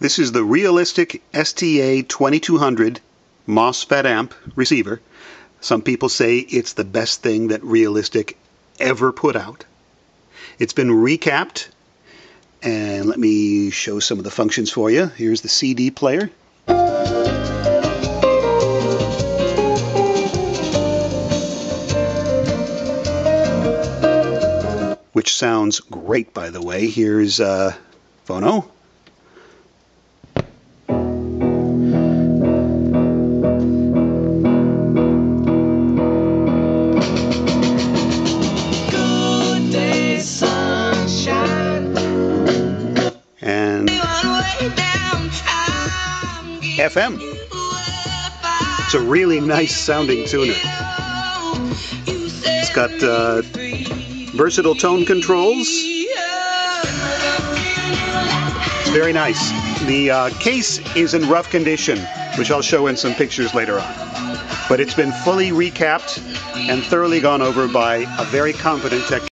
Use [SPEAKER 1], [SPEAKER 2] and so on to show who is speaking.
[SPEAKER 1] This is the realistic STA 2200 MOSFET amp receiver. Some people say it's the best thing that Realistic ever put out. It's been recapped, and let me show some of the functions for you. Here's the CD player. Which sounds great, by the way. Here's phono. And FM. It's a really nice sounding tuner. It's got versatile tone controls. It's very nice. The case is in rough condition, which I'll show in some pictures later on. But it's been fully recapped and thoroughly gone over by a very competent technician.